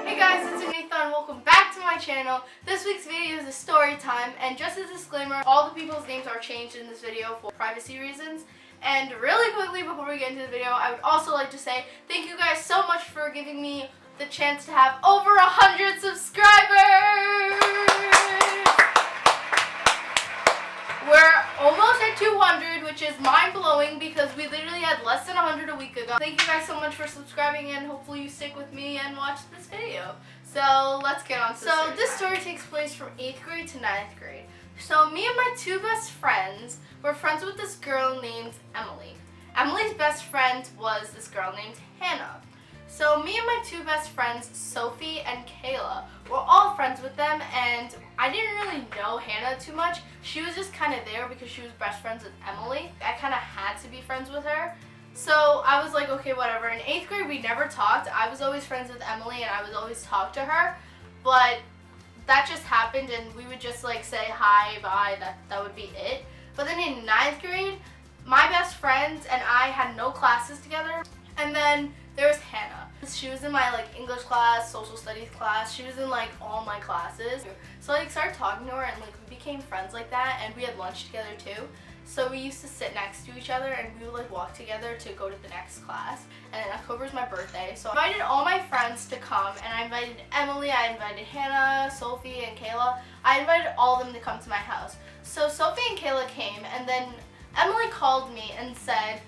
Hey guys, it's Anetha and welcome back to my channel. This week's video is a story time, and just as a disclaimer, all the people's names are changed in this video for privacy reasons. And really quickly before we get into the video, I would also like to say thank you guys so much for giving me the chance to have over 100 subscribers! We're almost at 200, which is mind-blowing because we literally had less than 100 a week ago. Thank you guys so much for subscribing, and hopefully you stick with me and watch this video. So let's get on to the story. So this story takes place from 8th grade to 9th grade. So me and my two best friends were friends with this girl named Emily. Emily's best friend was this girl named Hannah. So me and my two best friends, Sophie and Kayla, were all friends with them, and I didn't really know Hannah too much. She was just kind of there because she was best friends with Emily. I kind of had to be friends with her. So I was like, okay, whatever. In 8th grade, we never talked. I was always friends with Emily, and I would always talk to her. But that just happened, and we would just like say hi, bye, that would be it. But then in 9th grade, my best friends and I had no classes together. And then there was Hannah. She was in my like English class, social studies class. She was in like all my classes. So I like started talking to her, and like we became friends like that, and we had lunch together too. So we used to sit next to each other, and we would like walk together to go to the next class. And then October is my birthday, so I invited all my friends to come, and I invited Emily, I invited Hannah, Sophie, and Kayla. I invited all of them to come to my house. So Sophie and Kayla came, and then Emily called me and said,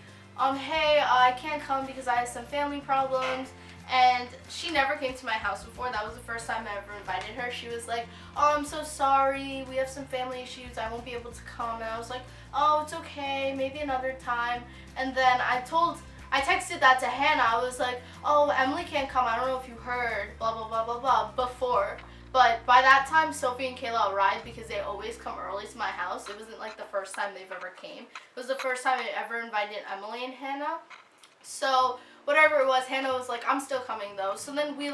hey, I can't come because I have some family problems. And she never came to my house before. That was the first time I ever invited her. She was like, oh, I'm so sorry. We have some family issues. I won't be able to come. And I was like, oh, it's okay. Maybe another time. And then I texted that to Hannah. I was like, oh, Emily can't come. I don't know if you heard, blah, blah, blah, blah, blah, before. But by that time, Sophie and Kayla arrived because they always come early to my house. It wasn't like the first time they've ever came. It was the first time I ever invited Emily and Hannah. So whatever it was, Hannah was like, I'm still coming though. So then we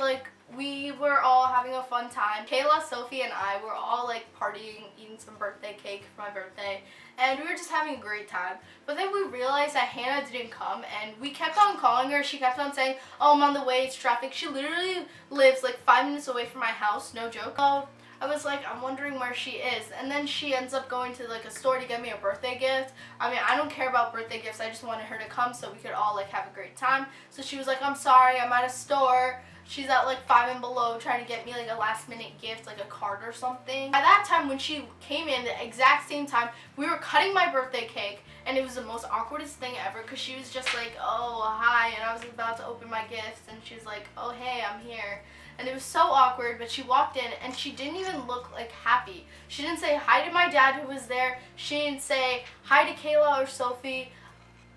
were all having a fun time. Kayla, Sophie, and I were all like partying, eating some birthday cake for my birthday, and we were just having a great time. But then we realized that Hannah didn't come, and we kept on calling her. She kept on saying, oh, I'm on the way, it's traffic. She literally lives like 5 minutes away from my house, no joke. So I was like, I'm wondering where she is. And then she ends up going to like a store to get me a birthday gift. I mean, I don't care about birthday gifts. I just wanted her to come so we could all like have a great time. So she was like, I'm sorry, I'm at a store. She's at like 5 and below trying to get me like a last minute gift, like a card or something. By that time, when she came in, the exact same time, we were cutting my birthday cake, and it was the most awkwardest thing ever because she was just like, oh, hi, and I was about to open my gifts, and she's like, oh, hey, I'm here. And it was so awkward, but she walked in, and she didn't even look like happy. She didn't say hi to my dad who was there. She didn't say hi to Kayla or Sophie.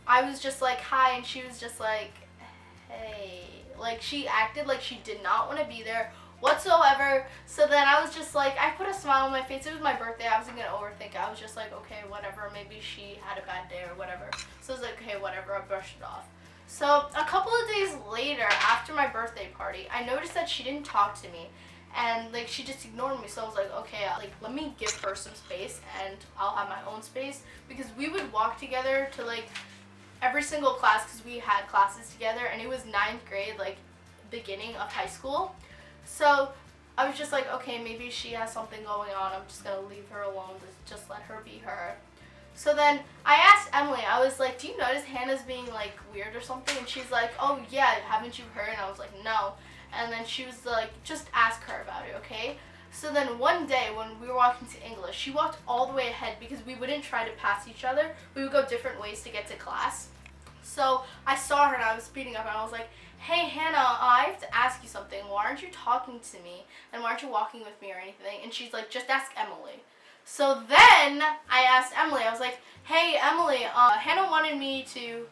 I was just like, hi, and she was just like, hey. Like, she acted like she did not want to be there whatsoever. So then I was just like, I put a smile on my face. It was my birthday. I wasn't going to overthink it. I was just like, okay, whatever. Maybe she had a bad day or whatever. So I was like, okay, whatever. I brushed it off. So a couple of days later, after my birthday party, I noticed that she didn't talk to me. And like, she just ignored me. So I was like, okay, like, let me give her some space, and I'll have my own space. Because we would walk together to like every single class, because we had classes together, and it was 9th grade, like beginning of high school. So I was just like, okay, maybe she has something going on. I'm just gonna leave her alone, just let her be her. So then I asked Emily, I was like, do you notice Hannah's being like weird or something? And she's like, oh yeah, haven't you heard? And I was like, no. And then she was like, just ask her about it, okay? So then one day when we were walking to English, she walked all the way ahead because we wouldn't try to pass each other. We would go different ways to get to class. So I saw her, and I was speeding up, and I was like, hey Hannah, I have to ask you something. Why aren't you talking to me? And why aren't you walking with me or anything? And she's like, just ask Emily. So then I asked Emily, I was like, hey Emily, Hannah wanted me to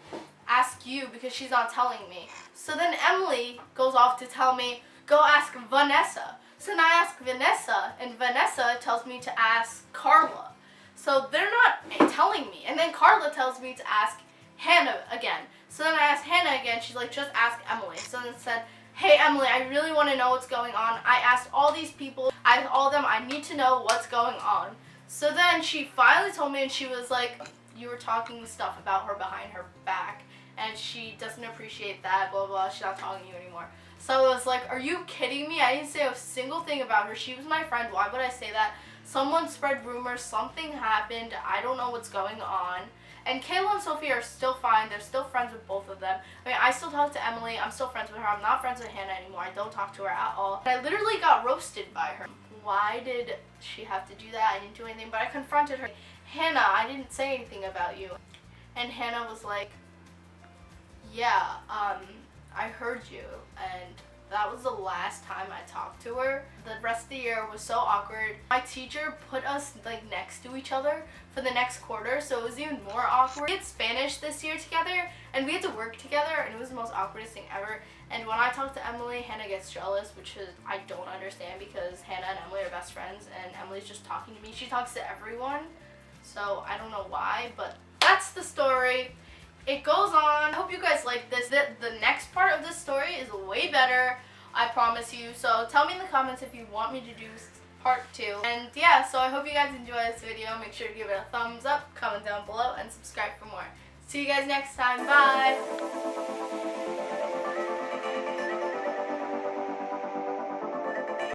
ask you because she's not telling me. So then Emily goes off to tell me, go ask Vanessa. So then I ask Vanessa, and Vanessa tells me to ask Carla. So they're not telling me. And then Carla tells me to ask Hannah again. So then I asked Hannah again. She's like, just ask Emily. So then said, hey Emily, I really want to know what's going on. I asked all these people. I told them I need to know what's going on. So then she finally told me, and she was like, you were talking stuff about her behind her back, and she doesn't appreciate that, blah, blah, she's not talking to you anymore. So I was like, are you kidding me? I didn't say a single thing about her. She was my friend. Why would I say that? Someone spread rumors. Something happened. I don't know what's going on. And Kayla and Sophie are still fine. They're still friends with both of them. I mean, I still talk to Emily. I'm still friends with her. I'm not friends with Hannah anymore. I don't talk to her at all. And I literally got roasted by her. Why did she have to do that? I didn't do anything. But I confronted her. Hannah, I didn't say anything about you. And Hannah was like, yeah, I heard you. And that was the last time I talked to her. The rest of the year was so awkward. My teacher put us like next to each other for the next quarter, so it was even more awkward. We had Spanish this year together, and we had to work together, and it was the most awkwardest thing ever. And when I talk to Emily, Hannah gets jealous, which is I don't understand because Hannah and Emily are best friends, and Emily's just talking to me. She talks to everyone, so I don't know why, but that's the story. It goes on. I hope you guys like this. The next part of this story is way better, I promise you. So tell me in the comments if you want me to do part 2. And yeah, so I hope you guys enjoy this video. Make sure to give it a thumbs up, comment down below, and subscribe for more. See you guys next time. Bye!